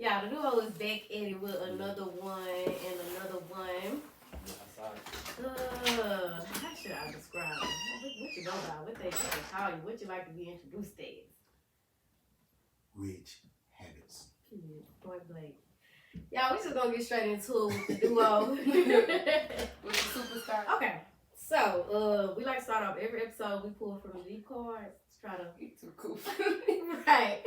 Yeah, the duo is back at it with another one and another one. How should I describe it? What you go by? What they call you? What you like to be introduced as? Riich Habbitts. Point blank. Y'all, we just gonna get straight into it with the duo. With the superstar. Okay. So, we like to start off every episode. We pull from the deep cards to try to Get too cool. right.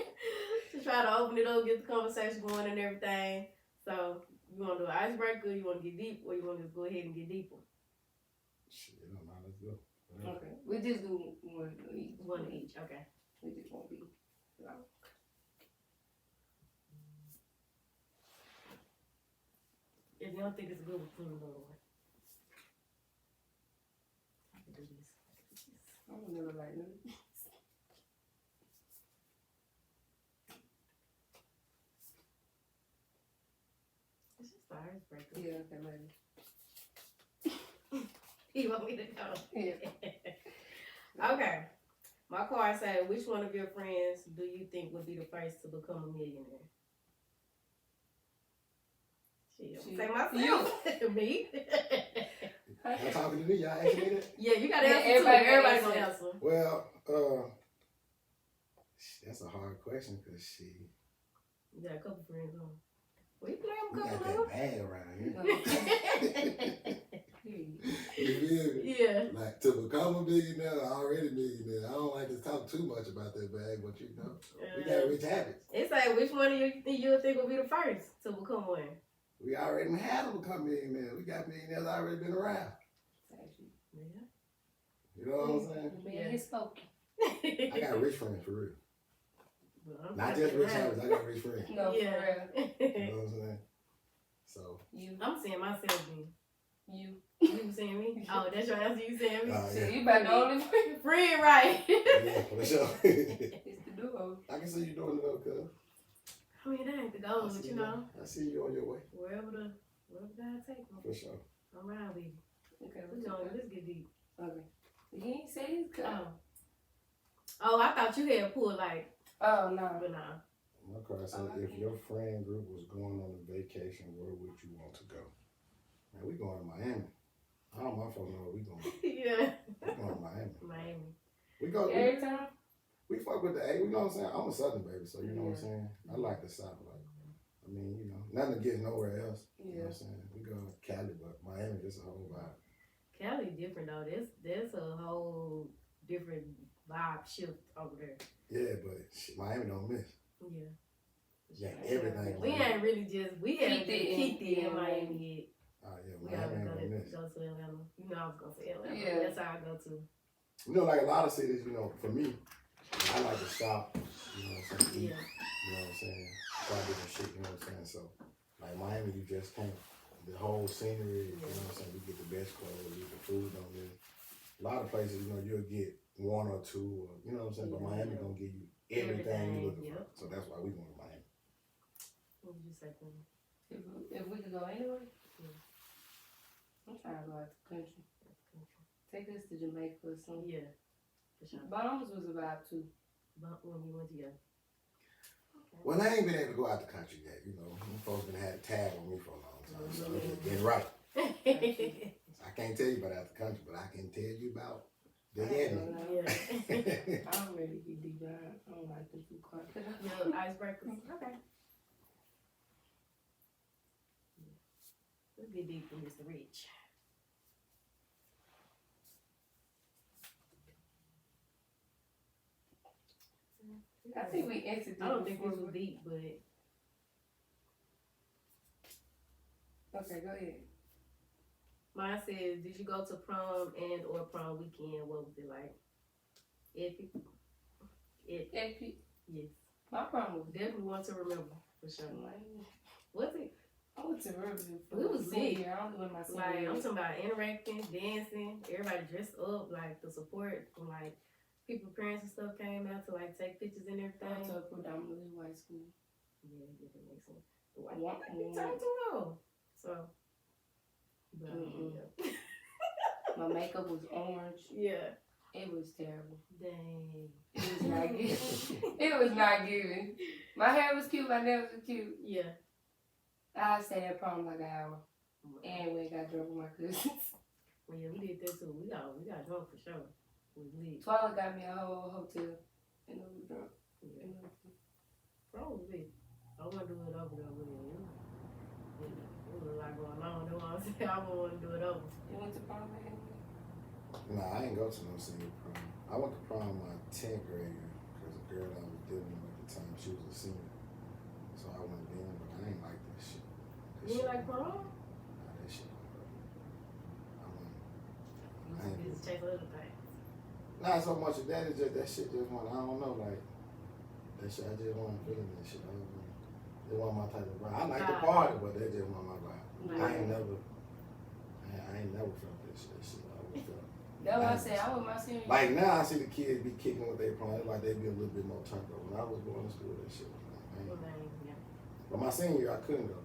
To try to open it up, get the conversation going and everything. So, you want to do an icebreaker, you want to get deep, or you want to just go ahead and get deeper? Shit, I don't know. Let's go. Okay. We just do one each. One each, okay. We just won't be long. If you don't think it's a good one, put another one. I can do this. I don't never like them. It's just the icebreaker. Yeah, okay, maybe. You want me to go? Yeah. Okay. My card said, which one of your friends do you think would be the first to become a millionaire? Shit, She. say myself. Me? Y'all talking to me? Y'all asking me that? Yeah, you gotta answer everybody too. Everybody answer. gonna answer. Well, that's a hard question because You got a couple friends on. Well, you play we them got couple that bag around here. of You feel me? Yeah. Like to become a millionaire, already millionaire. I don't like to talk too much about that bag, but you know, we got Riich Habbitts. It's like, which one of you think would be the first to become one? We already had to become millionaires. We got millionaires already been around. Yeah. You know what I'm saying? Man, he's spoken. I got rich friends for real. Well, Not just Riich Habbitts, I got rich friends. No, Yeah. for real. You know what I'm saying? So, You. I'm seeing myself then. You. You seeing me? Oh, that's your answer. You seeing me? yeah. Shit, you about the only one. Friend, right? Yeah, for sure. It's the duo. I can see you doing it though, cuz. I mean, that ain't the goal, but you know, I see you on your way. wherever God take me. For sure. I'm around with you. Okay, We gonna let's get deep. Okay. He ain't say his cut. Oh, I thought you had pulled like, Oh, no. but nah. My card said, if your friend group was going on a vacation, where would you want to go? Man, we going to Miami. All my folks know where we going. Yeah. We going to Miami. Miami. We go. Every time? We fuck with the A. You know what I'm saying? I'm a Southern baby, so you know what I'm saying. I like the South. Like, I mean, you know, nothing to get nowhere else. You know what I'm saying? We go to Cali, but Miami just a whole vibe. Cali different though. There's a whole different vibe shift over there. Yeah, but shit, Miami don't miss. Yeah. Yeah, everything. We ain't really just we haven't Keith kicked it in in Miami yet. Oh yeah, We Miami gotta ain't go gonna miss. to Atlanta. You know I was gonna say Atlanta. Yeah. That's how I go to. You know, like a lot of cities, you know, for me, I like to shop, you know what I'm saying, eat, Yeah. you know what I'm saying, try different shit, you know what I'm saying, so, like Miami, you just can't, the whole scenery, you know what I'm saying, we get the best clothes, we get the food on there. A lot of places, you know, you'll get one or two, or, you know what I'm saying, but Yeah. Miami gonna give you everything you're looking Yep. for, so that's why we going to Miami. What would you say, Queen? If we could go anywhere? Yeah. I'm trying to go out the country. Take us to Jamaica or something. Yeah. For sure. Bahamas was a vibe too. But when we went together. Well, I ain't been able to go out the country yet, you know, them folks been had a tag on me for a long time, so it's been right. I can't tell you about out the country, but I can tell you about the I head. don't know. Yeah. I don't really get deep down. I don't like them too quiet. Your icebreakers. Okay. Let's get deep for Mr. Riich. I think we answered I don't think before. this was deep, but Okay, go ahead. mine says, did you go to prom and or prom weekend? What was it like? Epic. Epic. Yes. My prom was Definitely want to remember for sure. Was it? I went to Riverview for It was senior lit. year. I only went my senior Like, year. I'm talking about interacting, dancing, everybody dressed up, like the support from like people, parents and stuff came out to like take pictures and I went everything. to a predominantly white school. Yeah, that makes sense. The white One- people turned to low. So, but, Mm-mm. yeah. My makeup was orange. Yeah. It was terrible. Dang. It was not giving. It was not giving. My hair was cute. My nails were cute. Yeah. I stayed at prom like an hour. And we got drunk with my cousins. Well, yeah, we did that too. We got drunk for sure. We lit. Twilight got me a whole hotel. And we were drunk. Yeah. Probably. I want to do it over though. There was a lot going on. That's why I said I wouldn't want to do it over. You went to prom again? Nah, I ain't go to no senior prom. I went to prom my 10th grade year because the girl I was dealing with at the time, she was a senior. So I went then, but I ain't like that shit. You ain't like prom? Nah, that shit. I went. You just take other things. Not so much of that, it's just that shit just went, I don't know, like, that shit, I just wasn't feeling that shit. It wasn't my type of vibe. I like the party, but that just wasn't my vibe. I ain't never felt that shit. I always felt. That's what I said. I was my senior. Like now, I see the kids be kicking with their prom. It's like they be a little bit more turned up. When I was going to school, that shit was like, man. Yeah. But my senior year, I couldn't go.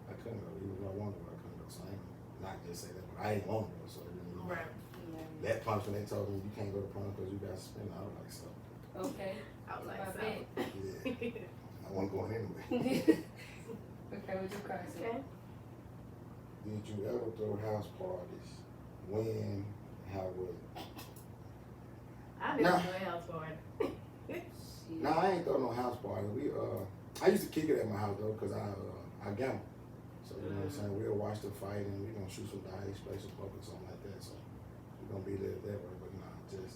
Even though I wanted to go, I couldn't go. So I ain't not just say that, but I ain't want to go. So it didn't Right. that punch when they told me you can't go to prom because you got suspended, I was like, so. Okay. I was like, so. Yeah. I wasn't going anyway. Okay, what your car say? Okay. Did you ever throw house parties? When? How was it? I didn't do a house party. Nah, I ain't throw no house party. I used to kick it at my house though, cause I gamble. So you know what I'm saying. We'll watch the fight and we gonna shoot some dice, play some poker, something like that. So we gonna be there that way. But nah, just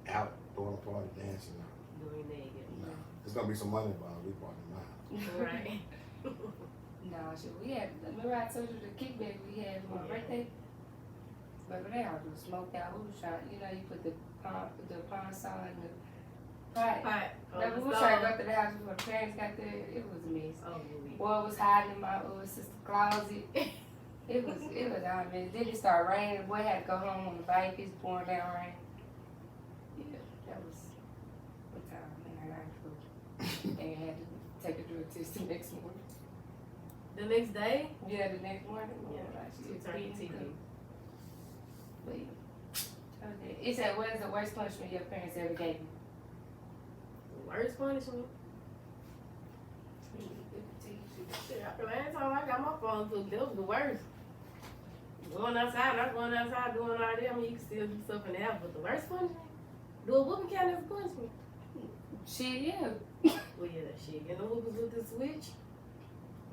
out throwing a party, dancing. Doing that, yeah. Nah, there's gonna be some money involved. We party in my house. Right. No, shit. We had. Remember I told you the kickback we had for my birthday. But they all was smoked out. We was trying. You know, you put the pawn saw in the pot. Remember we was trying to go to the house before the parents got there. It was a mess. Oh, really? Boy was hiding in my sister's closet. It was all mess. Then it started raining. The boy had to go home on the bike. It's pouring down rain. Yeah, that was what time. Man, I got in trouble. And had to take a drug test the next morning. The next day? Yeah, the next morning. Yeah, She was turkey TV. But yeah. Okay. It said, what is the worst punishment your parents ever gave you? Worst punishment? Shit, after last time I got my phone took, that was the worst. Going outside, not going outside, doing all that. I mean, you can still do stuff in the house, but the worst punishment? Do a whooping count as a punishment? Shit, yeah. Well, yeah, that shit. And the whoopers with the switch.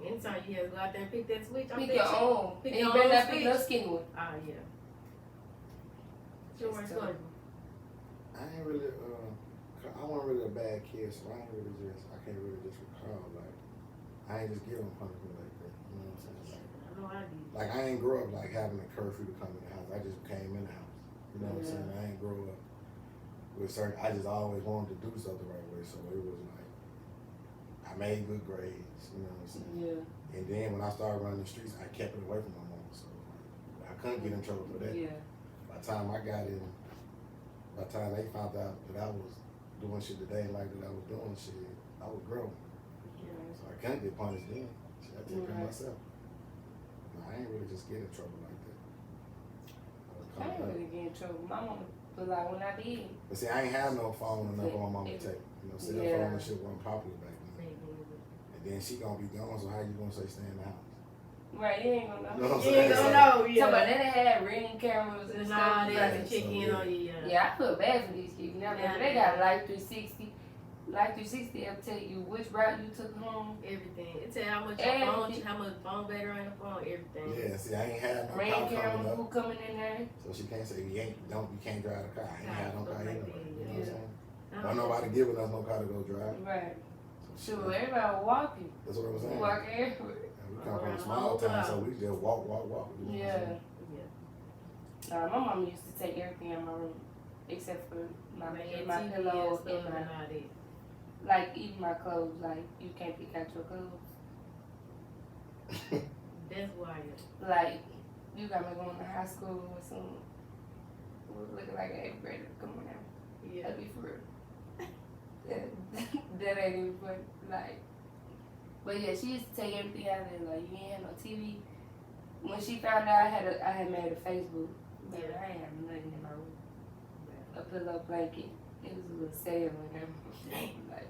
Anytime you have to go out there and pick that switch, Pick your own. Pick And your you better own not pick switch. no skinny one. Oh, yeah. What's your worst punishment? I ain't really, I wasn't really a bad kid, so I can't really just recall, like, I ain't just give them punishment like that, you know what I'm saying? I know I did. Like, I ain't grow up, like, having a curfew to come in the house, I just came in the house, you know what I'm saying? I ain't grow up with certain, I just always wanted to do stuff the right way, so it was like, I made good grades, you know what I'm saying? Yeah. And then when I started running the streets, I kept it away from my mom, so I couldn't get in trouble for that. Yeah. By the time they found out that I was doing shit that they didn't like that I was doing shit, I was grown. Yeah. So I couldn't get punished then. Shit, I take care of Right. myself. No, I ain't really just get in trouble like that. I ain't really get in trouble. My mama was like, when I did. But see, I ain't have no phone or nothing on my mama take. You know, cell phone and shit wasn't popular back then. And then she gonna be gone, so how you gonna say stay in the house? Right, you ain't gonna know. You know what I'm You ain't saying? gonna know, So, yeah. but then they had ring cameras and Nah, stuff. they Like, have to check in on you, yeah. yeah, I feel bad for these kids. Now, Yeah. they got Life 360. Life 360, they'll tell you which route you took home. Everything. It tell how much phone battery on the phone, everything. Yeah, see, I ain't had no Ring car camera, coming who up. coming in there. So she can't say you can't drive the car. I ain't had no car Like anyway. that, You know yeah. what I'm saying? Don't nobody giving us no car to go drive. Right. So Sure, everybody walking. that's what I'm saying. Walk everywhere. And we come from a small town, so we just walk. You know what I'm Yeah. saying? My mom used to take everything in my room, except for my bed, my TV pillow, stuff and my, and all that. like, even my clothes. Like, you can't pick out your clothes. That's wild. Like, you got me going to high school with some, looking like an 8th grader. Come on now. Yeah. That'd be for real. that ain't even funny. Like, but yeah, she used to take everything out of there. Like, you ain't have no TV. When she found out I had made a Facebook, but I ain't have nothing in my room. a pillow blanket. It was a little sad with them. Like,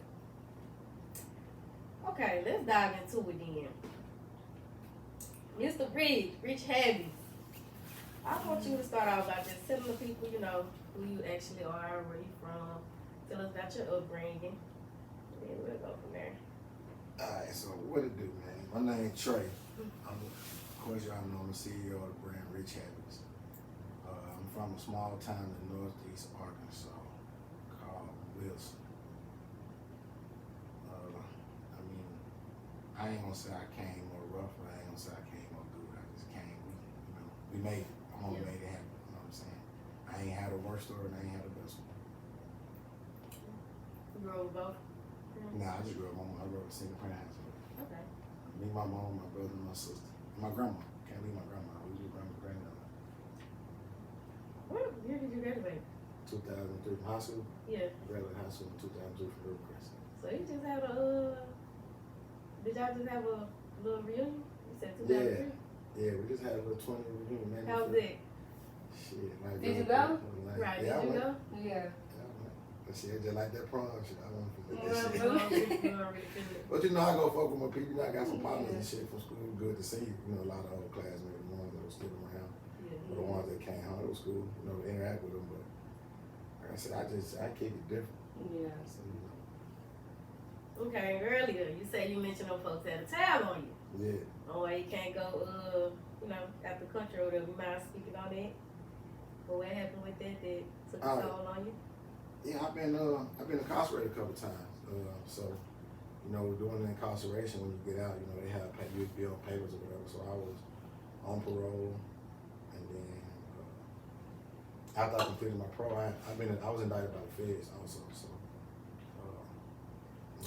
Okay, let's dive into it then. Mr. Riich Habbitts. I want you to start out by just telling the people, you know, who you actually are, where you from. Tell us about your upbringing. And then we'll go from there. Alright, so what it do, man? My name Tryin. Of course, y'all know I'm the CEO of the brand Riich Habbitts. I'm from a small town in northeast Arkansas called Wilson. I ain't gonna say I came more rough, but I ain't gonna say I came more good. I just came, we made it. My mom made it happen, you know what I'm saying? I ain't had a worse story and I ain't had a best one. You grew up with both? Nah, I just grew up, I grew up in a single parent household. Okay. Me, my mom, my brother, and my sister. And my grandma. Can't leave my grandma. We was granddaughter. What year did you graduate? 2003 from high school. Yeah. Graduated high school in 2002 from Rivercrest. So you just had a, did y'all just have a little reunion? You said 2003? Yeah, we just had a little 20 reunion, man. How was it? Shit, like Did you go? Like, Right, yeah, did you go? yeah. But shit, just like that prom shit, I want to forget You that shit. don't really feel it. But you know, I go fuck with my people. You know, I got some partners and shit from school. Good to see you. You know, a lot of old classmates, the ones that were still around, or the ones that came home. It was cool, you know, to interact with them. But like I said, I keep it different. Yeah. So, you know. Okay, earlier you said you mentioned them folks had a tab on you. Yeah. Oh, why you can't go, you know, out the country or whatever. You mind speaking on that? Or what happened with that took a toll on you? Yeah, I've been incarcerated a couple times. So, you know, during the incarceration, when you get out, you know, they have you be on papers or whatever. So I was on parole, and then after I completed my parole, I was indicted by the feds also. So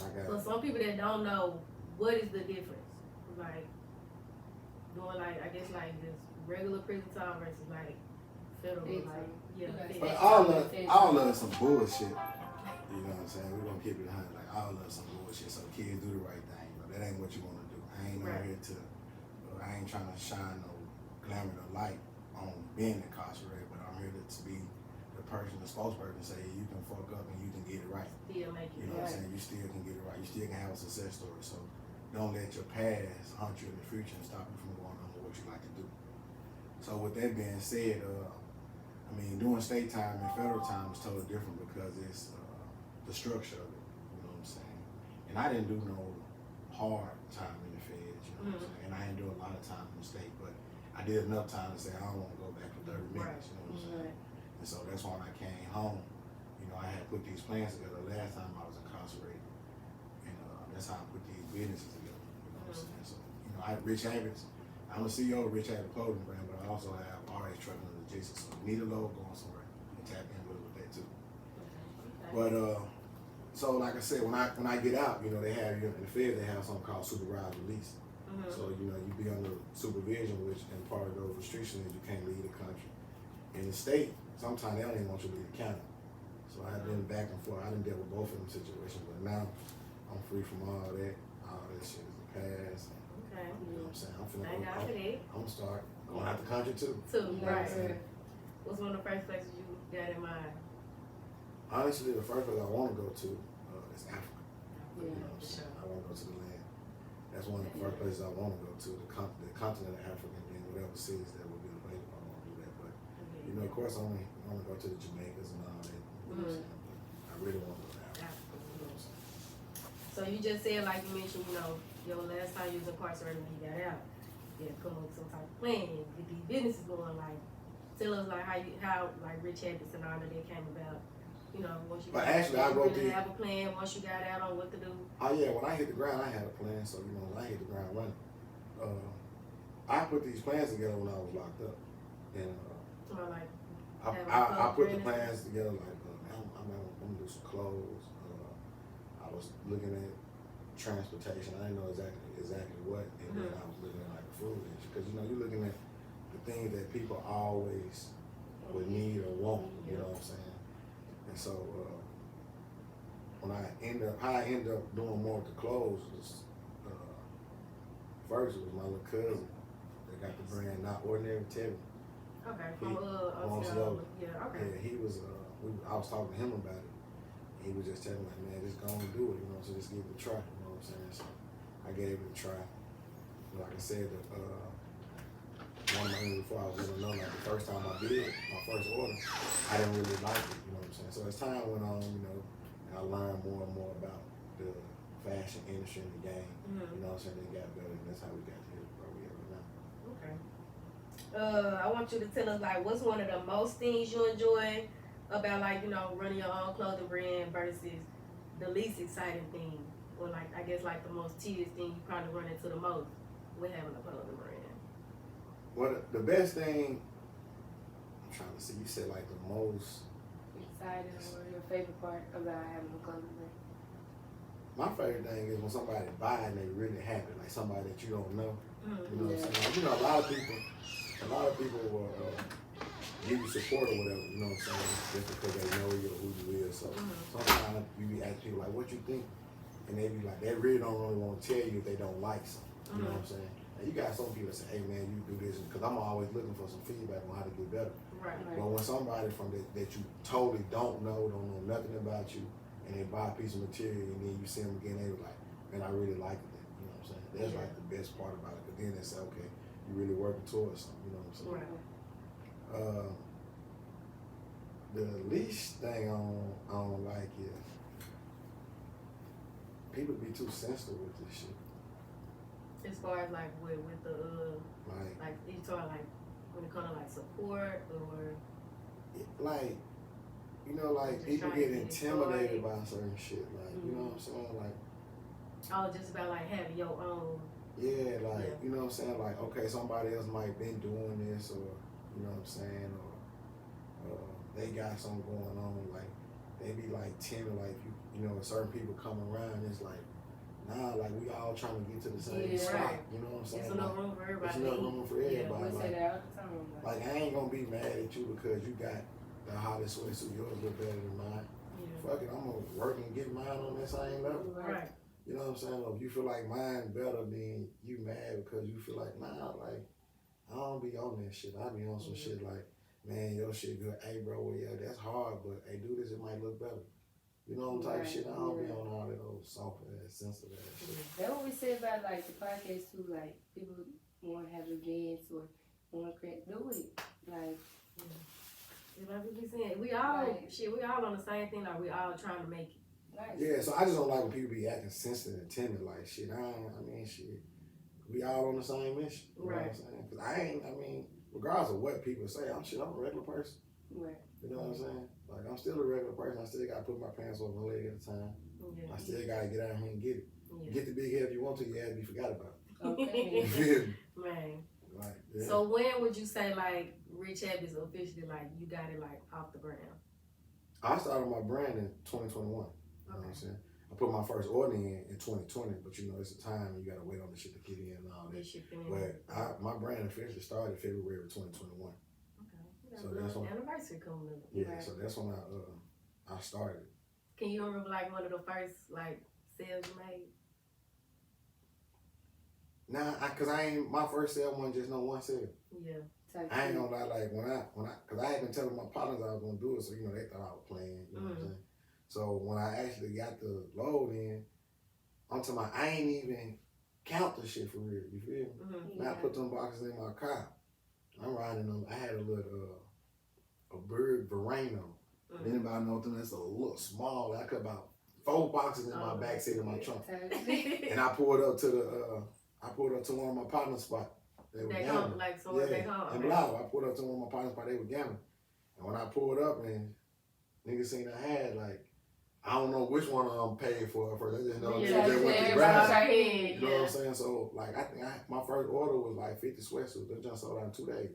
I got. So some people that don't know, what is the difference? Like doing I guess just regular prison time versus federal, But all of it's some bullshit. You know what I'm saying? We're gonna keep it 100. Like all of it's some bullshit. So kids do the right thing. You know, that ain't what you want to do. I ain't over here to. I ain't trying to shine no glamour or light on being incarcerated, but I'm here to be the person, the spokesperson, say you can fuck up and you can get it right. Still make it You know what I'm saying? You still can get it right. You still can have a success story. So don't let your past haunt you in the future and stop you from going on with what you like to do. So with that being said, doing state time and federal time is totally different because it's the structure of it. You know what I'm saying? And I didn't do no hard time in the feds. You know what I'm saying? And I didn't do a lot of time in the state, but I did enough time to say I don't want to go back for 30 minutes. You know what I'm saying? And so that's why when I came home, you know, I had put these plans together last time I was incarcerated, and that's how I put these businesses together. You know what I'm saying? So, you know, I have Riich Habbitts. I'm the CEO of Riich Habbitts clothing brand, but I also have RH Trucking and Logistics. So if you need a logo going somewhere, you can tap in with that too. Okay. But so like I said, when I get out, you know, they have you in the feds. They have something called supervised release. So you know, you be under supervision, which and part of those restrictions is you can't leave the country. In the state, sometimes they don't even want you to leave the county. So I've been back and forth. I didn't deal with both of them situations, but now I'm free from all that. All that shit is the past. Okay. You know what I'm saying? I'm gonna start going out the country too. Right. What's one of the first places you got in mind? Honestly, the first place I want to go to is Africa. Yeah, You know what I'm saying? I want to go to the land. That's one of the first places I want to go to, the continent of Africa, and then whatever cities that will be available, I want to do that. But you know, of course, I want to go to the Jamaicas and all that. You know what I'm saying? But I really want to go to Africa. You know what I'm saying? So you just said, like you mentioned, you know, your last time you was incarcerated when you got out, you had to come up with some type of plan and get these businesses going. Like, tell us how Riich Habbitts and all of that came about. You know, once you But got actually, out, I wrote have a plan once you got out on what to do. Oh yeah, when I hit the ground, I had a plan. So you know, when I hit the ground running, I put these plans together when I was locked up, and I put the plans together like I'm gonna do some clothes. I was looking at transportation. I didn't know exactly what, and then I was looking at like the food industry because you know you're looking at the things that people always would need or want. You know what I'm saying? And so how I ended up doing more with the clothes was first it was my little cousin that got the brand Not Ordinary Tevin. Okay, from Yeah, okay. yeah, Yeah, he was I was talking to him about it. He was just telling me, like, man, just go and do it, you know, so just give it a try, you know what I'm saying? So I gave it a try. Like I said, one of my interviews before I was gonna know, like the first time I did my first order, I didn't really like it, you know what I'm saying? So as time went on, you know, I learned more and more about the fashion industry and the game, you know what I'm saying? They got better, and that's how we got to where we are now. Okay. I want you to tell us, like, what's one of the most things you enjoy about, like, you know, running your own clothing brand versus the least exciting thing, or like, I guess, like the most tedious thing you probably run into the most with having a clothing brand? Well, the best thing, I'm trying to see, you said like the most exciting or your favorite part about having a clothing brand? My favorite thing is when somebody buy and they really happy, like somebody that you don't know. You know what I'm saying? You know, a lot of people will give you support or whatever, you know what I'm saying? Just because they know you or who you is. So sometimes you be asking people like, what you think? And they be like, they really don't want to tell you if they don't like something. You know what I'm saying? And you got some people that say, hey man, you do this, because I'm always looking for some feedback on how to get better. Right. But when somebody from that you totally don't know nothing about you, and they buy a piece of material and then you see them again, they were like, man, I really like it. You know what I'm saying? That's like the best part about it. But then they say, okay, you really working towards something. You know what I'm saying? Right. The least thing I don't like is people be too sensitive with this shit. As far as like with the like you talking like when it comes to like support or like, you know, like people get intimidated by certain shit. Like, you know what I'm saying? Like, oh, just about like having your own. Yeah, like, you know what I'm saying? Like, okay, somebody else might been doing this, or, you know what I'm saying? Or they got something going on. Like, they be like timid, like, you know, certain people come around, it's like, nah, like, we all trying to get to the same spot. You know what I'm saying? There's enough room for everybody. There's enough room for everybody. We say that all the time. Like, I ain't gonna be mad at you because you got the hottest sweatsuit, yours look better than mine. Fuck it, I'm gonna work and get mine on that same level. Right. You know what I'm saying? If you feel like mine better, then you mad because you feel like, nah, like, I don't be on that shit. I be on some shit like, man, your shit good. Hey, bro, well, yeah, that's hard, but hey, do this, it might look better. You know what type of shit? I don't be on all that old soft ass, sensitive ass shit. That's what we said about like the podcast too. Like people want to have events or want to create, do it. Like, like we be saying, we all we all on the same thing. Like we all trying to make it. Right. Yeah, so I just don't like when people be acting sensitive and timid like shit. I mean, shit. We all on the same mission. You know what I'm saying? Because I mean, regardless of what people say, I'm a regular person. Right. You know what I'm saying? Like, I'm still a regular person. I still got to put my pants over my leg at a time. I still got to get out here and get it. Get the big head if you want to, you have to be forgot about it. Okay. You feel me? Man. Like, So when would you say, like, Riich Habbitts officially, like, you got it, like, off the ground? I started my brand in 2021. You know what I'm saying? I put my first order in 2020, but you know, it's a time and you gotta wait on the shit to get in and all that. But my brand officially started February of 2021. Okay. So that's when anniversary coming up. Yeah, so that's when I started. Can you remember like one of the first like sales you made? Nah, cause my first sale wasn't just no one sale. Yeah. I ain't gonna lie, like cause I had been telling my partners I was gonna do it, so you know they thought I was playing. You know what I'm saying? So when I actually got the load in, I'm talking about I ain't even count the shit for real. You feel me? Now I put them boxes in my car. I'm riding them. I had a little a bird Verano. Anybody know them? That's a little small. I cut about 4 boxes in my back seat of my trunk. And I pulled up to one of my partner spots. They were gambling. Like somewhere back home. In Blau. I pulled up to one of my partner spots. They were gambling. And when I pulled up and niggas seen I had like, I don't know which one of them paid for it first. I just know they went to grab it. You know what I'm saying? So like I think my first order was like 50 sweatsuits. They just sold out in 2 days.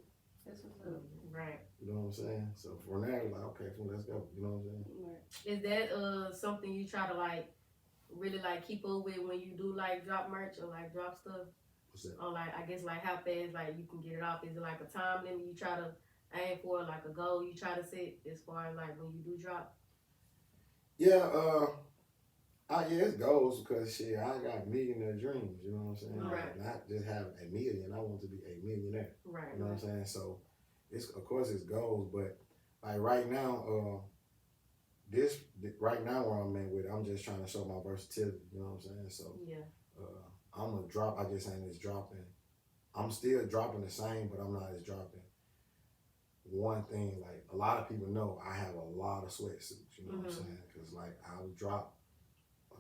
That's what's up. Right. You know what I'm saying? So from there, like, okay, so let's go. You know what I'm saying? Right. Is that something you try to like really like keep up with when you do like drop merch or like drop stuff? What's that? Or like I guess like how fast like you can get it off? Is it like a time limit you try to aim for, like a goal you try to set as far as like when you do drop? Yeah, it's goals because shit, I got millionaire dreams, you know what I'm saying? Right. Like, not just have a million, I want to be a millionaire. Right. You know what I'm saying? So it's of course it's goals, but like right now, right now where I'm at with it, I'm just trying to show my versatility, you know what I'm saying? So I'm gonna drop, I just ain't as dropping. I'm still dropping the same, but I'm not as dropping. One thing, like a lot of people know I have a lot of sweatsuits, you know what I'm saying? Cause like I would drop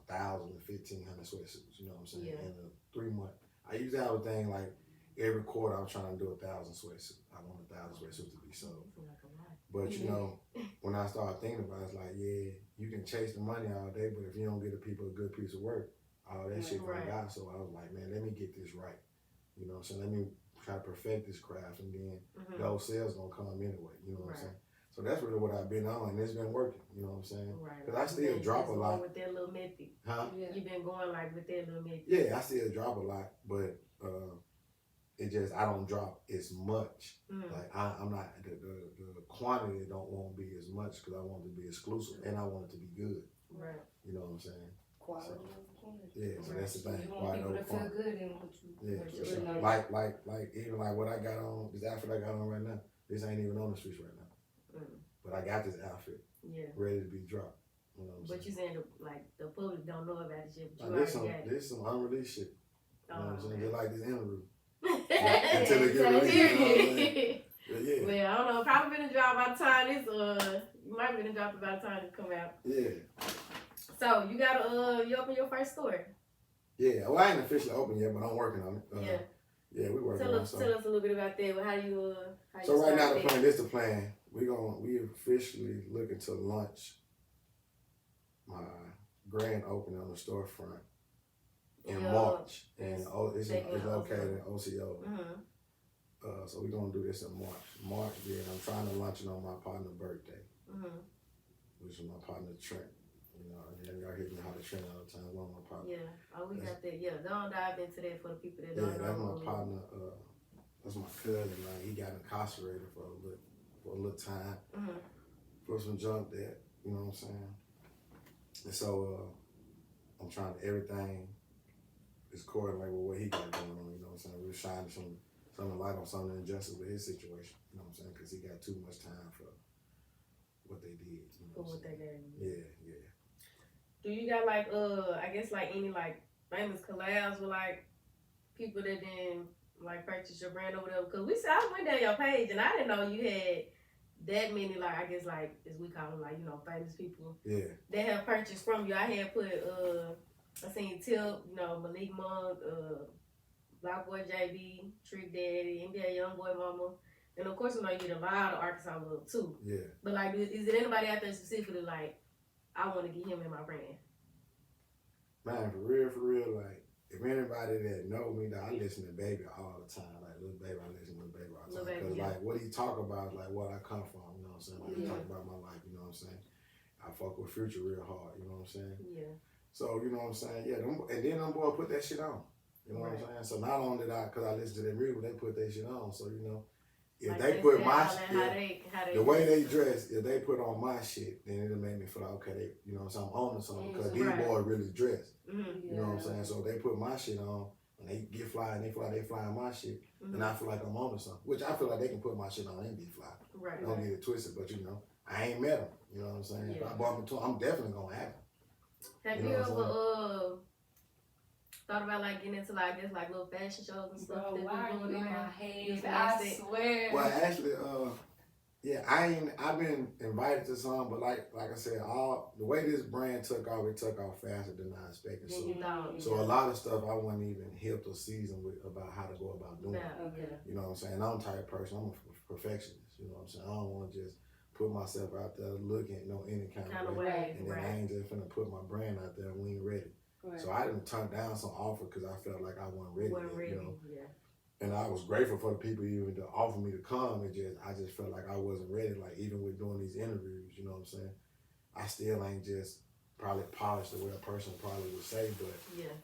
1,000 to 1,500 sweatsuits, you know what I'm saying? In a 3 month, I used to have a thing like every quarter I was trying to do 1,000 sweatsuits. I want 1,000 sweatsuits to be sold. But you know, when I started thinking about it, it's like, yeah, you can chase the money all day, but if you don't get the people a good piece of work, all that shit gonna die. So I was like, man, let me get this right. You know what I'm saying? Let me try to perfect this craft, and then those sales gonna come anyway. You know what I'm saying? So that's really what I've been on, and it's been working. You know what I'm saying? Because I still drop a lot. With that little method. Huh? You've been going like with that little method. Yeah, I still drop a lot, but it just, I don't drop as much. Like I'm not, the quantity won't be as much because I want it to be exclusive and I want it to be good. Right. You know what I'm saying? Quality over quantity. Yeah, so that's the thing. You want people to feel good in what you sure. know. Like even like what I got on, this outfit I got on right now, this ain't even on the streets right now. But I got this outfit ready to be dropped. You know what I'm saying? But you saying the public don't know about it yet, but you like, already got it. There's some unreleased shit. You know what I'm saying? Just like this interview. Until it get released. You know what I mean? Yeah. Well, I don't know. Probably been a drop by the time this, you might be in a drop by the time it come out. Yeah. So you gotta, you open your first store. Yeah. Well, I ain't officially open yet, but I'm working on it. Yeah, we working on something. Tell us a little bit about that. How you So right now the plan, this the plan. We officially looking to launch my grand opening on the storefront in March, and it's located in OCO. So we're gonna do this in March, then I'm trying to launch it on my partner's birthday, which is my partner Tryin. You know, and y'all hear me how to Tryin all the time. One of my partners. Yeah, we got that. Yeah, don't dive into that for the people that don't know. Yeah, that's my partner. That's my cousin. Like he got incarcerated for a little time for some junk that, you know what I'm saying. And so I'm trying to everything is correlated with what he got going on. You know what I'm saying. We're shining some light on some of the injustice with his situation. You know what I'm saying, because he got too much time for what they did. You know what they did. Yeah. Do you got like I guess like any like famous collabs with like people that didn't like purchase your brand or whatever? Because I went down your page and I didn't know you had that many like I guess like as we call them like, you know, famous people that have purchased from you. I had put I seen Tip, you know, Malik Monk, Black Boy JB, Trick Daddy, NBA Young Boy Mama, and of course you know you get a lot of Arkansas love too. Yeah. But like, is there anybody out there specifically like I want to get him in my brand? Man, for real, like, if anybody that know me, I listen to Baby all the time. Like, Lil Baby, I listen to Lil Baby all the time. Because, like, what he talk about is, like, what I come from, you know what I'm saying? Like, he talk about my life, you know what I'm saying? I fuck with Future real hard, you know what I'm saying? Yeah. So, you know what I'm saying? Yeah, and then them boys put that shit on. You know what I'm saying? So, not only did because I listen to their music, they put that shit on. So, you know, if like they put my shit, the way they dress, if they put on my shit, then it'll make me feel like, okay, you know what I'm saying, I'm owning something because these boys really dress. You know what I'm saying? So if they put my shit on, and they get fly and they fly on my shit, and I feel like I'm owning something, which I feel like they can put my shit on and be fly. Right. Don't get it twisted, but you know, I ain't met them. You know what I'm saying? If I bought them to, I'm definitely gonna have them. Have you ever thought about like getting into like this like little fashion shows and stuff? Bro, why are you in my head? I swear. Well, actually, I've been invited to some, but like I said, the way this brand took off, it took off faster than I expected. So a lot of stuff I wasn't even hip or seasoned with about how to go about doing it. You know what I'm saying? I'm the type of person, I'm a perfectionist. You know what I'm saying? I don't want to just put myself out there looking any kind of way. And then I ain't just finna put my brand out there and we ain't ready. Right. So I didn't turn down some offer because I felt like I wasn't ready. You know? And I was grateful for the people even to offer me to come. I just felt like I wasn't ready. Like even with doing these interviews, you know what I'm saying? I still ain't just probably polished the way a person probably would say, but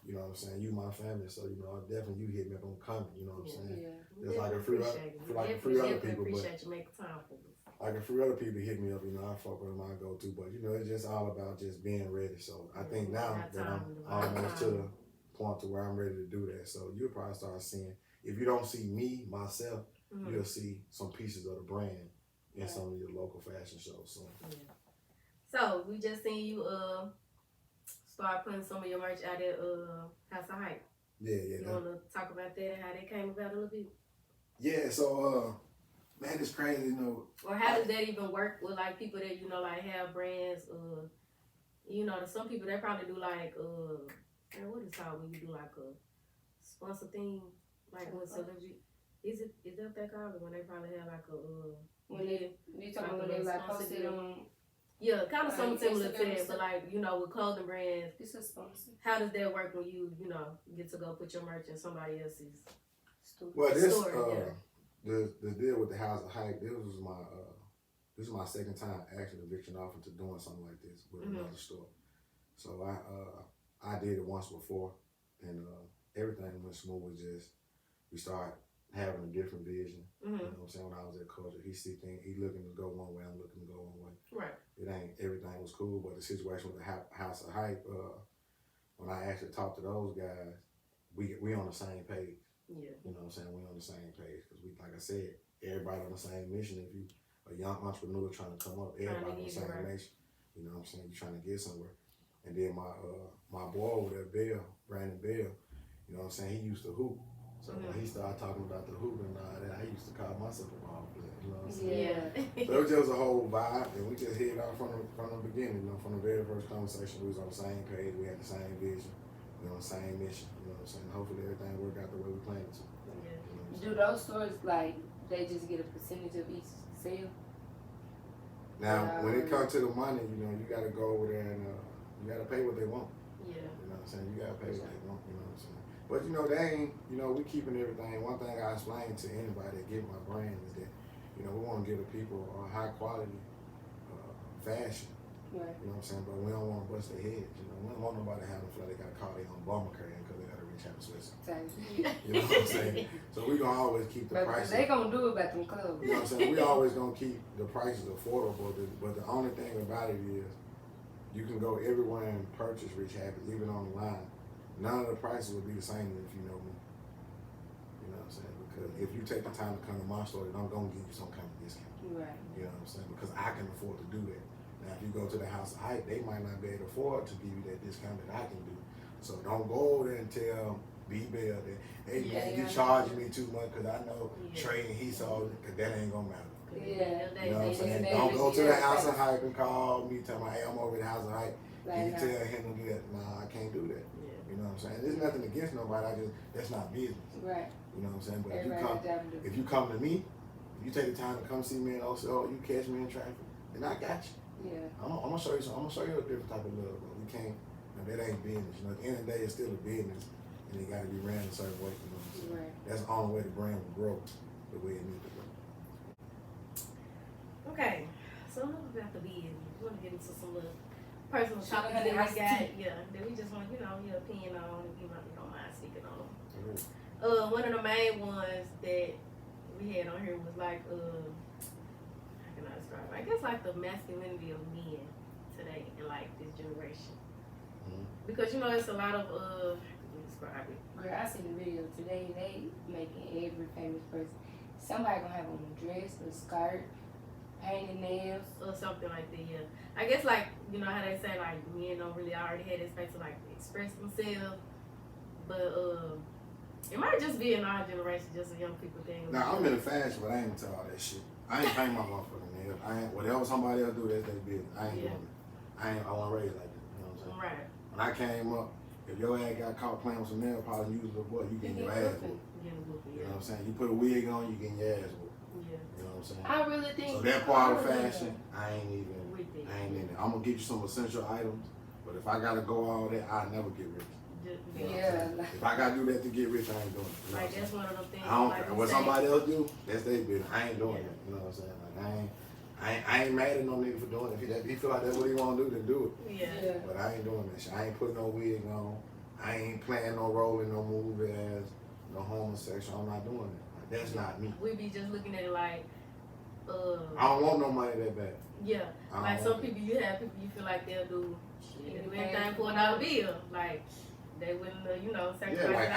you know what I'm saying? You my family, so you know definitely you hit me up on coming. You know what I'm saying? There's like a few other people, appreciate you making time for me. Like a few other people hit me up, you know, I fuck with them, I go to, but you know, it's just all about just being ready. So I think now that I'm almost to the point to where I'm ready to do that. So you'll probably start seeing, if you don't see me, myself, you'll see some pieces of the brand in some of your local fashion shows. So we just seen you start putting some of your merch out at House of Hype. Yeah. You wanna talk about that and how that came about a little bit? Yeah, so man, it's crazy, you know. Or how does that even work with like people that you know like have brands? You know, some people they probably do like what is it called when you do like a sponsor thing, like when celebrity. Is that what they call it? When they probably have like a When you talking about when they like posted on. Yeah, kind of Like something similar to Instagram that, but like, you know, with clothing brands, It's a sponsor. how does that work when you know, get to go put your merch in somebody else's Well, this store? the deal with the House of Hype, this is my second time actually eviction offer to doing something like this with another store. So I did it once before, and everything went smooth. Just we started having a different vision. You know what I'm saying? When I was at Culture, he see things, he looking to go one way, I'm looking to go one way. Right. It ain't everything was cool, but the situation with the House of Hype, when I actually talked to those guys, we on the same page. Yeah. You know what I'm saying? We on the same page because we, like I said, everybody on the same mission. If you a young entrepreneur trying to come up, everybody on the same mission. You know what I'm saying? You're trying to get somewhere. And then my boy over there, Brandon Bell, you know what I'm saying? He used to hoop. So when he started talking about the hoop and all that, I used to call myself a ball player. You know what I'm saying? Yeah. So it was just a whole vibe, and we just hit out from the beginning. You know, from the very first conversation, we was on the same page. We had the same vision. We on the same mission. You know what I'm saying? Hopefully everything worked out the way we planned it to. Yeah. You know Do those stores like they just get a percentage of each sale? Now, when it comes to the money, you know, you got to go over there and you got to pay what they want. Yeah. You know what I'm saying? You got to pay what they want. You know what I'm saying? But you know, they ain't. You know, we keeping everything. One thing I explain to anybody that get my brand is that, you know, we want to give the people a high quality fashion. Right. You know what I'm saying? But we don't want to bust their heads. You know, we don't want nobody having feel like they got to call their own bomber carrier because they got to Riich Habbitts. You know what I'm saying? So we gonna always keep the prices. They gonna do it about them clothes. You know what I'm saying? We always gonna keep the prices affordable. But the only thing about it is, you can go everywhere and purchase Riich Habbitts, even on the line. None of the prices will be the same if you know me. You know what I'm saying? Because if you take the time to come to my store, then I'm gonna give you some kind of discount. Right. You know what I'm saying? Because I can afford to do that. Now, if you go to the House of Hype, they might not be able to afford to give you that discount that I can do. So don't go over there and tell B-Bell that, hey man, you charging me too much because I know Tryin, he saw it, because that ain't gonna matter. Yeah. You know what I'm saying? Don't go to the House of Hype and call me, tell me, hey, I'm over at the House of Hype. Can you tell him to do that? Nah, I can't do that. You know what I'm saying? There's nothing against nobody. That's not business. Right. You know what I'm saying? But if you come to me, you take the time to come see me and also you catch me in traffic, then I got you. Yeah. I'm gonna show you some. I'm gonna show you a different type of love, but we can't. You know, that ain't business. You know, at the end of the day, it's still a business, and it got to be ran a certain way. You know what I'm saying? Right. That's the only way the brand will grow, the way it needs to grow. Okay. So enough about the business. We want to get into some little personal topics that we got. Yeah. That we just want, you know, your opinion on. If you don't mind speaking on. One of the main ones that we had on here was like how can I describe it? I guess like the masculinity of men today in like this generation. Because you know it's a lot of how can we describe it? Girl, I seen the video today. They making every famous person. Somebody gonna have on a dress, a skirt, painted nails, Or something like that. Yeah. I guess like you know how they say like men don't really already have this space to like express themselves, but it might just be in our generation, just a young people thing. Now I'm in the fashion, but I ain't into all that shit. I ain't paint my motherfucking nails. I ain't whatever somebody else do, that's their business. I ain't doing it. I wasn't raised like that. You know what I'm saying? Right. When I came up, if your ass got caught playing with some nail polish and you was a little boy, you getting your ass whooped. You know what I'm saying? You put a wig on, you getting your ass whooped. Yeah. You know what I'm saying? I really think. So that part of fashion, I ain't in it. Yeah. I'm gonna get you some essential items, but if I gotta go all that, I never get rich. You know if I gotta do that to get rich, I ain't doing it. You know like that's one of them things. I don't like care what somebody else do. That's their business. I ain't doing it. You know what I'm saying? Like I ain't mad at no nigga for doing it. If he feel like that's what he want to do, then do it. Yeah. But I ain't doing that shit. I ain't putting no wig on. I ain't playing no role in no movie as no homosexual. I'm not doing it. Like, that's not me. We be just looking at it like. I don't want no money that bad. Yeah. Like some people, you have people you feel like they'll do anything for $1 bill. Like they wouldn't, you know, sacrifice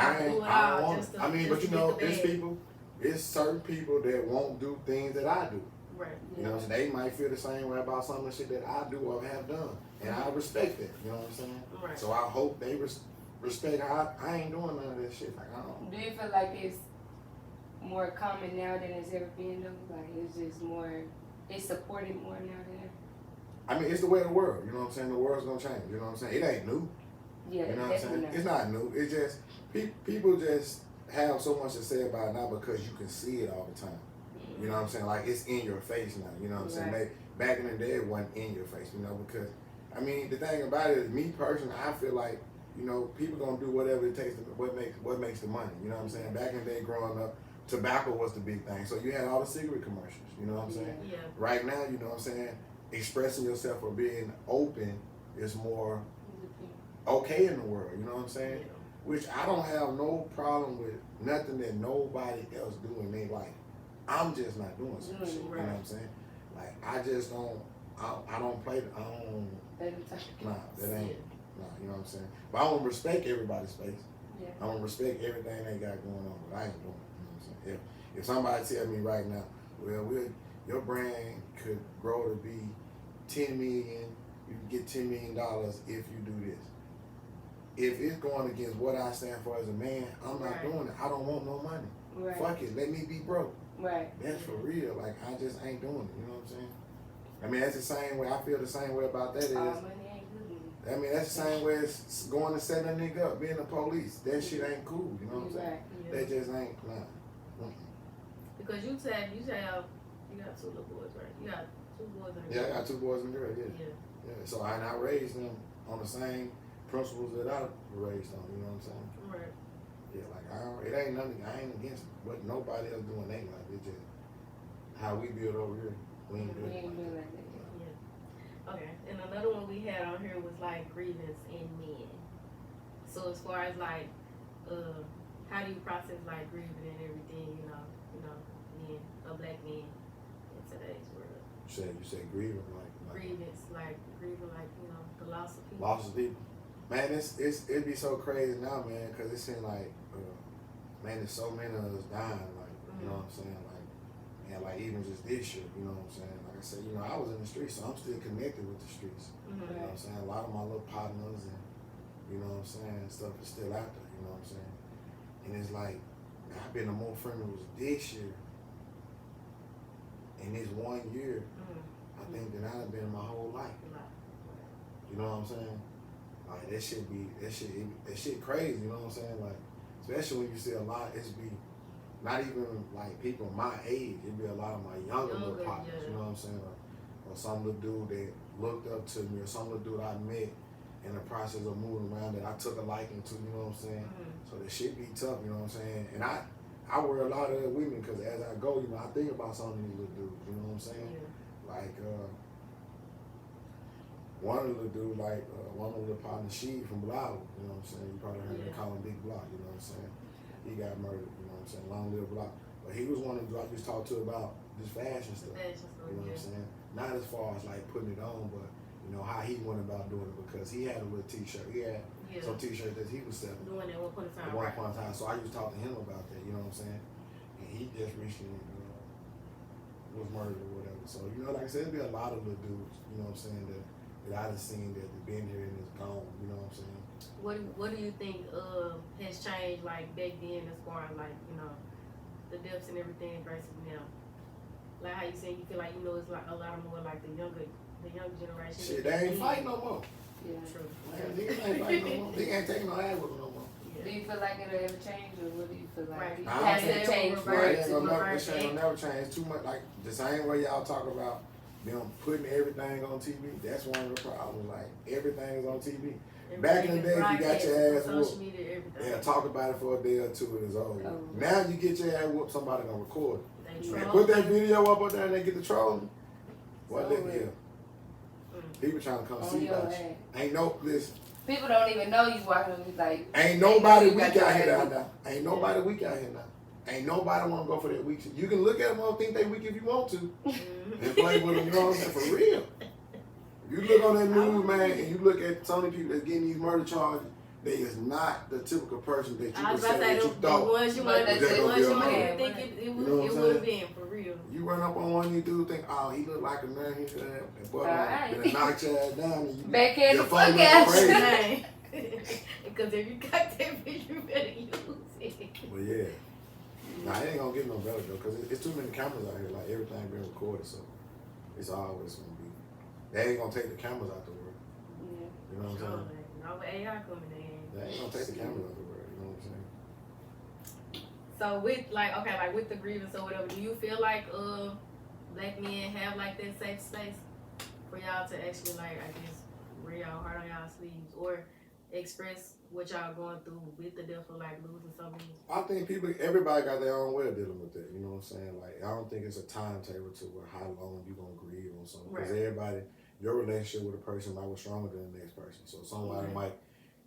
but you know, it's certain people that won't do things that I do. Right. You know what I'm saying? They might feel the same way about some of the shit that I do or have done. And I respect that. You know what I'm saying? Right. So I hope they respect how I ain't doing none of that shit. Like, I don't. Do you feel like it's more common now than it's ever been though? Like it's just more, it's supported more now than ever? I mean, it's the way of the world. You know what I'm saying? The world's gonna change. You know what I'm saying? It ain't new. Yeah, You know what I'm saying? definitely not. It's not new. It's just people just have so much to say about it now because you can see it all the time. You know what I'm saying? Like it's in your face now. You know what I'm saying? Right. Back in the day, it wasn't in your face. You know, because I mean, the thing about it is, me personally, I feel like people gonna do whatever it takes to what makes the money. You know what I'm saying? Back in the day, growing up, tobacco was the big thing. So you had all the cigarette commercials. You know what I'm saying? Yeah. Right now, you know what I'm saying? Expressing yourself or being open is more okay in the world. You know what I'm saying? Yeah. Which I don't have no problem with nothing that nobody else do in their life. I'm just not doing some shit. You know what I'm saying? Like I just don't. I don't play. I don't. Nah, that ain't. Nah, you know what I'm saying? But I want to respect everybody's space. Yeah. I want to respect everything they got going on. But I ain't doing it. You know what I'm saying? If somebody tell me right now, well, your brand could grow to be 10 million. You can get $10 million if you do this. If it's going against what I stand for as a man, I'm not doing it. I don't want no money. Right. Fuck it. Let me be broke. Right. That's for real. Like, I just ain't doing it. You know what I'm saying? I mean, that's the same way. I feel the same way about that. All Is money ain't good. I mean, that's the same way as going to set a nigga up, being the police. That shit ain't cool. You know what I'm saying? Right. Yeah. That just ain't nah. Because you got two little boys, right? You got two boys and a girl. Yeah, I got 2 boys and a girl. Yeah. Yeah. So I raised them on the same principles that I raised on. You know what I'm saying? Right. Yeah, like it ain't nothing. I ain't against what nobody else doing. They like it just how we build over here. We ain't We build ain't doing like like that. Yeah. Okay. And another one we had on here was like grievance in men. So as far as like, how do you process like grieving and everything? Being a black man in today's world. You say grieving like Grievance, like grieving, like the loss of people. loss of people. Man, it'd be so crazy now, man, because it seems like, man, there's so many of us dying, like, you know what I'm saying, like, and like even just this year, you know what I'm saying. Like I said, I was in the streets, so I'm still connected with the streets. You know what I'm saying. A lot of my little partners and you know what I'm saying, stuff is still out there. You know what I'm saying. And it's like I've been more friendly with this year. In this 1 year, I think that I've been my whole life. You know what I'm saying? Like that shit crazy, you know what I'm saying? Like, especially when you see a lot, it's be not even like people my age, it'd be a lot of my younger little partners, you know what I'm saying? Or some little dude that looked up to me, or some little dude I met in the process of moving around that I took a liking to, you know what I'm saying? So the shit be tough, you know what I'm saying? And I wear a lot of women because as I go, I think about some of these little dudes, you know what I'm saying? Like, one of the dudes, like, one of the partners, she from Blau, you know what I'm saying? You probably heard me call him Big Block, you know what I'm saying? He got murdered, you know what I'm saying? Long live Block. But he was one of the dudes I just talked to about this fashion stuff. You know what I'm saying? Not as far as like putting it on, but how he went about doing it because he had a little t-shirt. He had some t-shirts that he was selling. Doing at one point in time. At one point in time. So I used to talk to him about that, you know what I'm saying? And he just recently was murdered or whatever. So, like I said, there'd be a lot of little dudes, you know what I'm saying, that I done seen that have been here and is gone, you know what I'm saying? What do you think has changed like back then as far as like, the deaths and everything versus now? Like how you say you feel like it's like a lot more like the younger generation. Shit, they ain't fighting no more. Yeah. True. Man, niggas ain't fighting no more. They ain't taking no ass with them no more. Do you feel like it'll ever change, or what do you feel like? Right. It Nah, has I to change for It it ain't to gonna be never, this shit ain't gonna never change too much. Like the same way y'all talk about them putting everything on TV. That's one of the problems. Like everything is on TV. Back in the day, if you got your ass whooped, talk about it for a day or two, it is over. Oh. Now you get your ass whooped, somebody gonna record it. They And put that video up there and they get the trolling. What they do? People trying to come On see your about you. ass. Ain't no, listen. People don't even know you walking like. Ain't nobody weak out here now. Ain't nobody weak out here now. Ain't nobody want to go for that weak shit. You can look at them and think they weak if you want to. And play with them, you know what I'm saying? For real. You look on that news, man, and you look at so many people that's getting these murder charges, they is not the typical person that you I would was about say to say that you the thought. ones you But would that's the ones you think had, it You know what I'm would have saying? been for real. You run up on one of these dudes, think, oh, he look like a man, he should have, but Alright. then knock your ass down and you Backhand the your phone fuck looking out. crazy. Because if you got that bitch, you better use it. But yeah, nah, it ain't gonna get no better though, cause it's too many cameras out here. Like everything being recorded, so it's always gonna be. They ain't gonna take the cameras out the world. Yeah. You know what I'm saying? Not with AI coming in. They ain't gonna take the cameras out the world. You know what I'm saying? So with like with the grievance or whatever, do you feel like black men have like that safe space for y'all to actually like I guess wear y'all heart on y'all sleeves or express what y'all going through with the death of like losing somebody? I think everybody got their own way of dealing with that. You know what I'm saying? Like I don't think it's a timetable to how long you gonna grieve on something. Because everybody, your relationship with a person might be stronger than the next person. So somebody might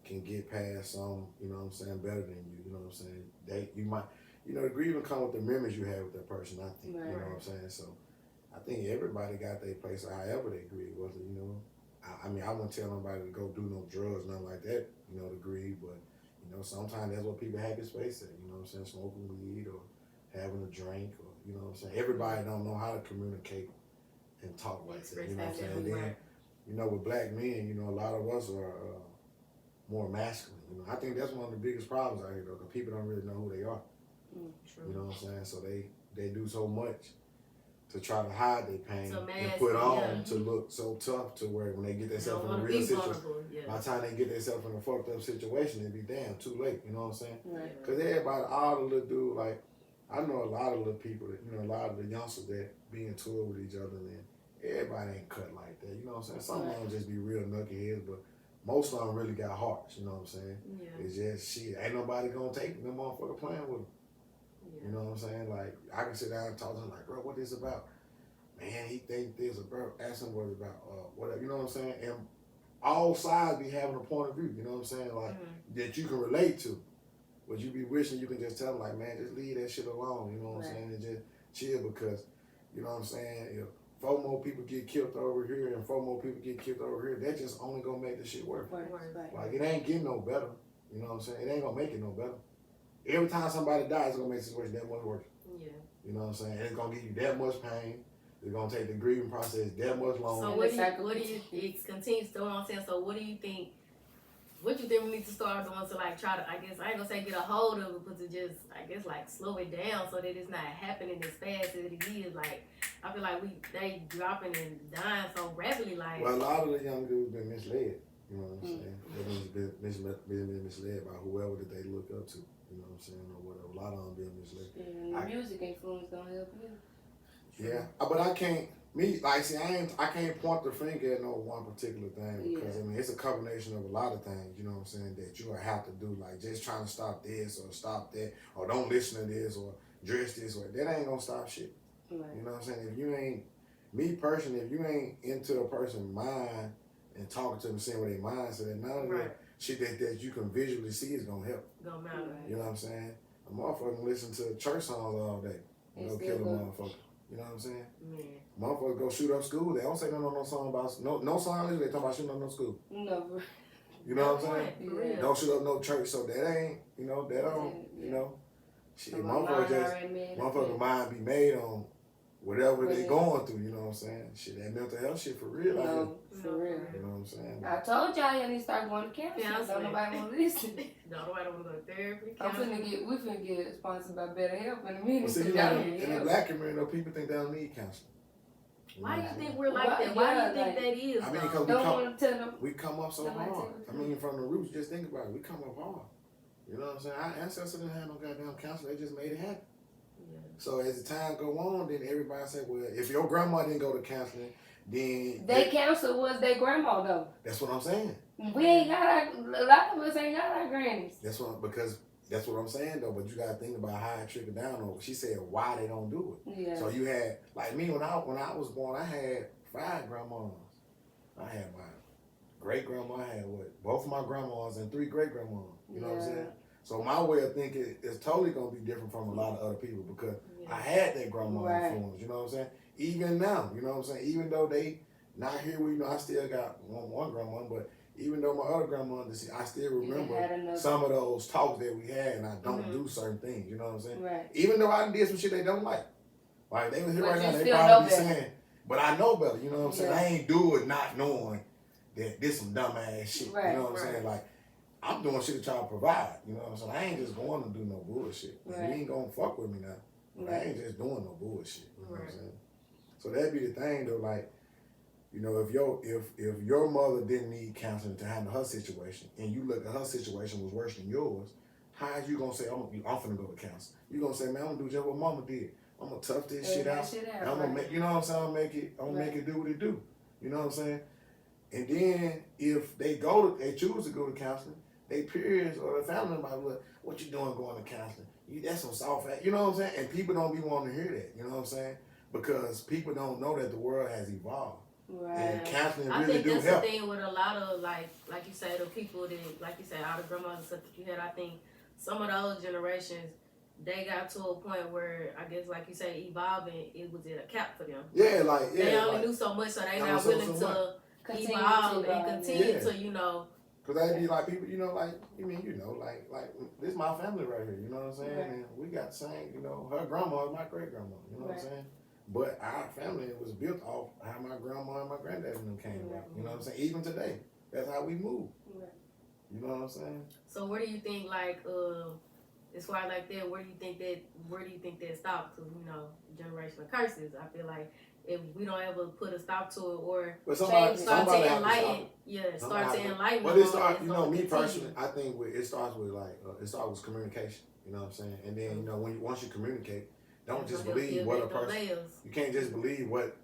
can get past some, you know what I'm saying, better than you. You know what I'm saying? You might, you know, the grieving come with the memories you have with that person. I think, you know what I'm saying. So I think everybody got their place, however they grieve. Whether you know. I mean, I wouldn't tell nobody to go do no drugs, nothing like that, you know, to grieve, but, you know, sometimes that's what people have happy space at, you know what I'm saying, smoking weed or having a drink or, you know what I'm saying, everybody don't know how to communicate and talk like that, you know what I'm saying, and then, you know, with black men, you know, a lot of us are more masculine, you know, I think that's one of the biggest problems out here, though, because people don't really know who they are, you know what I'm saying, so they do so much to try to hide their pain and put on to look so tough to where when they get themselves in a real situation, by the time they get themselves in a fucked up situation, they be damn too late, you know what I'm saying? Because everybody, all the little dude, like, I know a lot of little people that, you know, a lot of the youngsters that be in tour with each other, and everybody ain't cut like that, you know what I'm saying? Some of them just be real knuckleheads, but most of them really got hearts, you know what I'm saying? It's just shit, ain't nobody gonna take them motherfucker playing with them. You know what I'm saying? Like, I can sit down and talk to him like, bro, what this about? Man, he think this, or bro, ask him what it's about, whatever, you know what I'm saying? And all sides be having a point of view, you know what I'm saying? Like, that you can relate to. But you be wishing you can just tell them, like, man, just leave that shit alone, you know what I'm saying? And just chill because, you know what I'm saying? If 4 more people get killed over here and 4 more people get killed over here, that just only gonna make the shit worse. Like, it ain't getting no better, you know what I'm saying? It ain't gonna make it no better. Every time somebody dies, it's gonna make the situation that much worse. You know what I'm saying? And it's gonna give you that much pain. It's gonna take the grieving process that much longer. So what do you it continues to what I'm saying, so what do you think we need to start doing to like try to, I guess I ain't gonna say get a hold of it, but to just I guess like slow it down so that it's not happening as fast as it is. Like I feel like they dropping and dying so rapidly, like well, a lot of the young dudes been misled. You know what I'm saying? They've been misled by whoever that they look up to. You know what I'm saying, or whatever. A lot of them being misled. And the music influence don't help you. Yeah, but I can't. I can't point the finger at no one particular thing because I mean it's a combination of a lot of things. You know what I'm saying that you have to do, like just trying to stop this or stop that or don't listen to this or dress this way. That ain't gonna stop shit. You know what I'm saying? If you ain't, me personally, if you ain't into a person's mind and talking to them, seeing what their mind said, none of that shit that you can visually see is gonna help. Don't matter. You know what I'm saying? A motherfucker can listen to church songs all day. You know, kill a motherfucker. You know what I'm saying? Motherfuckers go shoot up school. They don't say no song about no song. They talk about shooting up no school. No. You know what I'm saying? Yeah. Don't shoot up no church. So that ain't, you know, that don't, you know. Shit, motherfucker mind be made on whatever they going through. You know what I'm saying? Shit, that mental health shit for real. No, for real. You know what I'm saying? I told y'all need to start going to counseling. Don't nobody want to listen. Nobody want to go to therapy. We finna get sponsored by Better Help in a minute. Well, see, in the black community, though, people think they don't need counseling. Why do you think we're like that? Why do you think that is? I mean, because we come up so hard. I mean, from the roots, just think about it. We come up hard. You know what I'm saying? Our ancestors didn't have no goddamn counseling. They just made it happen. So as the time go on, then everybody say, well, if your grandma didn't go to counseling, then they counsel was their grandma though. That's what I'm saying. We ain't got a lot of us ain't got our grannies. That's what I'm saying though. But you gotta think about how it trickled down. Though she said why they don't do it. Yeah. So you had like me when I was born, I had 5 grandmas. I had my great grandma. I had both of my grandmas and 3 great grandmas. You know what I'm saying? So my way of thinking is totally gonna be different from a lot of other people because I had that grandma influence. You know what I'm saying? Even now, you know what I'm saying? Even though they not here, I still got one grandma, but even though my other grandma deceased, I still You had remember enough. some of those talks that we had, and I don't do certain things. You know what I'm saying? Right. Even though I did some shit they don't like. Like they was here But right you now, they still probably know be better. saying, but I know better. You know what I'm saying? Yeah. I ain't do it not knowing that this some dumb ass shit. Right. You know what I'm saying? Like I'm doing shit to try to provide. You know what I'm saying? I ain't just going to do no bullshit. Right. You ain't gonna fuck with me now. But I ain't just doing no bullshit. You know what I'm saying? So that'd be the thing though, like, you know, if your mother didn't need counseling to handle her situation, and you look at her situation was worse than yours, how is you gonna say I'm finna go to counseling? You gonna say, man, I'm gonna do just what mama did. I'm gonna tough this shit out. And I'm gonna make, you know what I'm saying? I'm gonna make it do what it do. You know what I'm saying? And then if they choose to go to counseling, they peers or their family member might be like, what you doing going to counseling? That's some soft ass. You know what I'm saying? And people don't be wanting to hear that. You know what I'm saying? Because people don't know that the world has evolved. Right. And counseling I really think do that's help. the thing with a lot of like you say, the people that, like you say, all the grandmas and stuff that you had. I think some of those generations, they got to a point where I guess, like you say, evolving, it was at a cap for them. Yeah, They only like, knew so much, so they only not so willing much. to Continue evolve to and continue Yeah. to, you know. Because they be like people, you know, like, you mean, you know, like this is my family right here, you know what I'm saying? Right. And we got the same, you know, her grandma is my great grandma, you know what I'm saying? But our family was built off how my grandma and my granddad and them came up, you know what I'm saying? Even today, that's how we move. Right. You know what I'm saying? So where do you think, like, as far as like that, where do you think that stops? Because, you know, generational curses. I feel like if we don't ever put a stop to it or But start somebody to have to enlighten, stop. start to enlighten. But them it on starts, it's you know, gonna me continue. personally, I think it starts with like, it starts with communication, you know what I'm saying? And then, you know, once you communicate, don't just believe what a person, you can't just believe what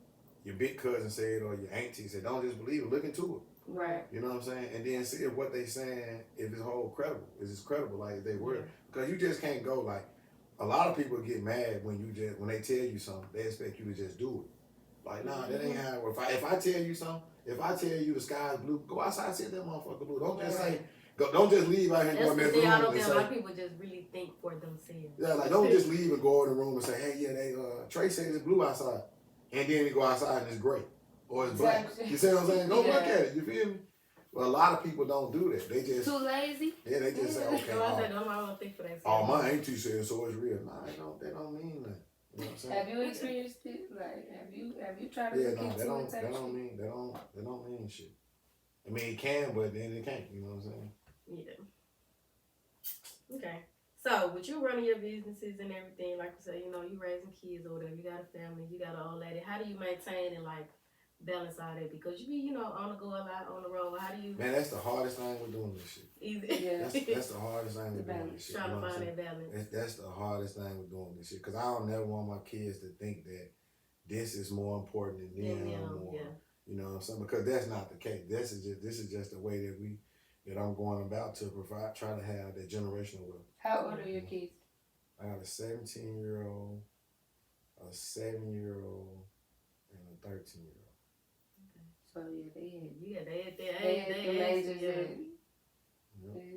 your big cousin said or your auntie said. Don't just believe it, look into it. Right. You know what I'm saying? And then see if what they saying, if it's whole credible. Is it credible like they were? Because you just can't go like, a lot of people get mad when they tell you something, they expect you to just do it. Like, nah, that ain't how it works. If I tell you something, if I tell you the sky's blue, go outside and see that motherfucker blue. Don't just say, don't just leave out here and go in That's this the thing. I room don't and think a lot say, of people just really think for themselves. yeah, like don't just leave and go in the room and say, hey, yeah, Trey said it's blue outside. And then you go outside and it's gray. Or it's black. You see what I'm saying? Go look at it. You feel me? Well, a lot of people don't do that. They just too lazy. Yeah, they just say, okay. So I said, I don't think for themselves. Oh, my auntie said so it's real. Nah, they don't mean that. You know what I'm saying? Have you experienced it? Like, have you tried to Yeah, look no, into they it? don't mean shit. I mean, it can, but then it can't. You know what I'm saying? Yeah. Okay. So, with you running your businesses and everything, like you say, you know, you raising kids or whatever, you got a family, you got an old lady. How do you maintain and like balance all that? Because you be, you know, on the go a lot, on the road. How do you? Man, that's the hardest thing with doing this shit. Easy. Yeah. That's the hardest thing with doing this shit. Trying You know to what I'm find saying? that balance. That's the hardest thing with doing this shit. Because I don't never want my kids to think that this is more important than them. You know what I'm saying? Because that's not the case. This is just the way that I'm going about to try to have that generational wealth. How old are your kids? I got a 17-year-old, a 7-year-old, and a 13-year-old. So yeah, they ages. Yep.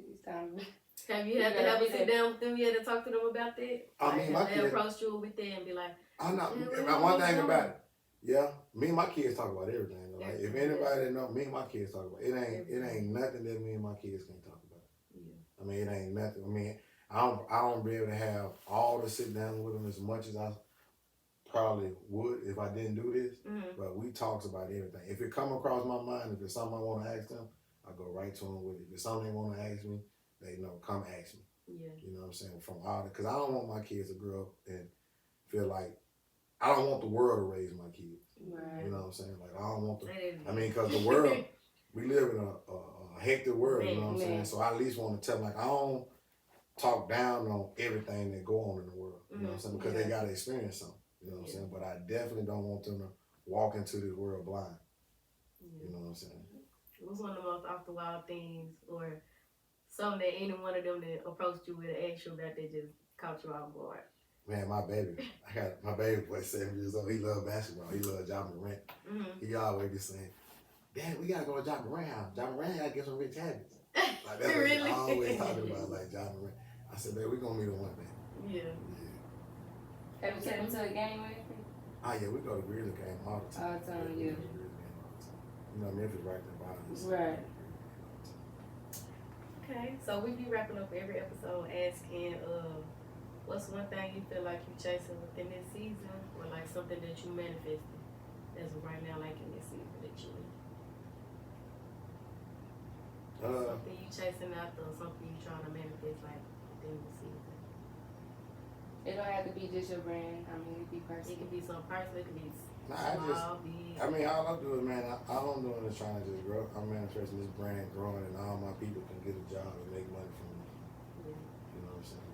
It's time. Have you had to have a sit down with them? You had to talk to them about that? I mean, my they kids approach you with that and be like, I'm not. Yeah, One thing about it, yeah, me and my kids talk about everything. Like if anybody know, me and my kids talk about it. It ain't nothing that me and my kids can't talk about. Yeah. I mean, it ain't nothing. I mean, I don't be able to have all the sit down with them as much as I probably would if I didn't do this. Mm-hmm. But we talks about everything. If it come across my mind, if it's something I want to ask them, I go right to them with it. If it's something they want to ask me, they know, come ask me. Yeah. You know what I'm saying? From all the, because I don't want my kids to grow up and feel like, I don't want the world to raise my kids. Right. You know what I'm saying? Like, I don't want I mean, because the world, we live in a hectic world, you know what I'm saying? So I at least want to tell them, like, I don't talk down on everything that go on in the world, you know what I'm saying? Because they got to experience something, you know what I'm saying? But I definitely don't want them to walk into this world blind. You know what I'm saying? What's one of the most off the wild things or something that any one of them that approached you with an ask you about that just caught you off guard? Man, my baby boy 7 years old. He love basketball. He love John Morant. He always be saying, Dad, we gotta go to John Morant house. John Morant gotta get some Riich Habbitts. Like that's what he always talking about, like John Morant. I said, baby, we gonna meet him one day. Yeah. Have you taken him to a game or anything? Oh yeah, we go to Grizzly game all the time. All the time, yeah. You know, Memphis right there by us. Right. Okay, so we be wrapping up every episode asking, what's one thing you feel like you chasing within this season, or like something that you manifested as of right now, like in this season that you in? Something you chasing after, or something you trying to manifest like within the season. It don't have to be just your brand. I mean, it could be It personal. could be some personal, it could be Nah, small, big. I mean, all I'm doing, man, all I'm doing is trying to just grow. I'm manifesting this brand growing, and all my people can get a job and make money from it. Yeah. You know what I'm saying?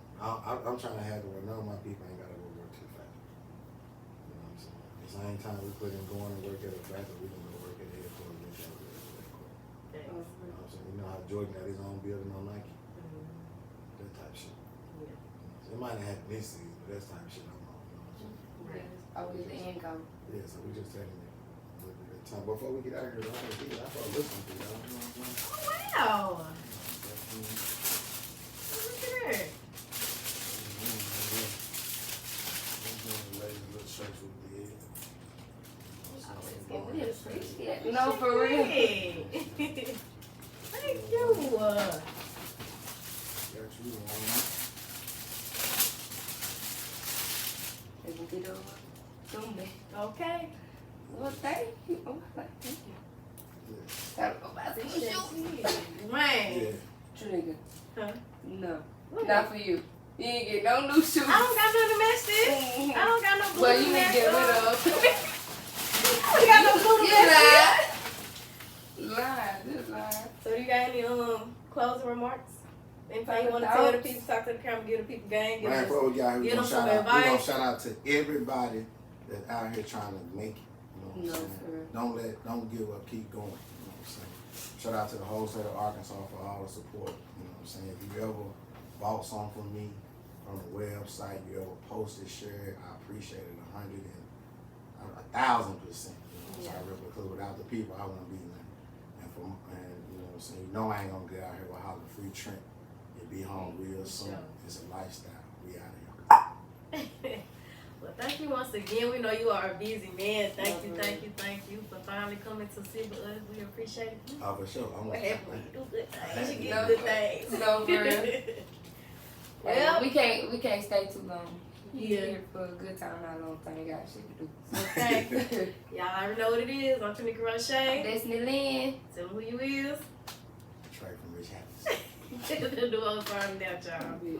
I'm trying to have it where none of my people ain't got to go work too fast. You know what I'm saying? The same time we put in going and work at a factory, we can go work at the headquarters and shop at the headquarters. Thanks. You know what I'm saying? You know how Jordan got his own building on Nike? Mhm. That type of shit. Yeah. So it might not happen this season, but that's the type of shit I'm on. You know what I'm saying? Right. Always the end goal. Yeah, so we just taking it a little bit at a time. Before we get out here, I start listening to y'all. You know what I'm saying? Oh wow! Look at her. We appreciate it. No, for real. Hey. Thank you. Got you on. It will get over soon. Okay. Well, thank you. Oh, thank you. Gotta go back to the shoes. Man. Yeah. Trigger. Huh? No, What? not for you. You ain't get no new shoes. I don't got nothing to match this. I don't got no blue Well, you to need to match get rid up. of. I got no blue to match You lied. Just lied. So do you got any closing remarks? Anything you want to tell the people, talk to the camera, give the people game, give Man, us before we get out here, give we're them gonna some shout out. We're gonna advice. shout out to everybody that's out here trying to make it. You know what I'm No, saying? Don't give up, keep going. You know what I'm saying? Shout out to the whole state of Arkansas for all the support. You know what I'm saying? If you ever bought something from me on the website, you ever posted, shared, I appreciate it 1,000%. You know what I'm saying? Because without the people, I wouldn't be there. And you know what I'm saying? You know I ain't gonna get out here with hollering free Trent. You'll be home real soon. Sure. It's a lifestyle. We out here. Well, thank you once again. We know you are a busy man. Thank you Mhm. for finally coming to sit with us. We appreciate it. Oh, for sure. I'm What gonna happened when you do good things? You No, get good things. no, for real. Well, we can't stay too long. Yeah. Here for a good time, not a long time. You got shit to do. Okay. Y'all already know what it is. I'm Tryin Roche. Destiny Lynn. Tell them who you is. Trey from Riich Habbitts. Do all sorry down, y'all. Yeah.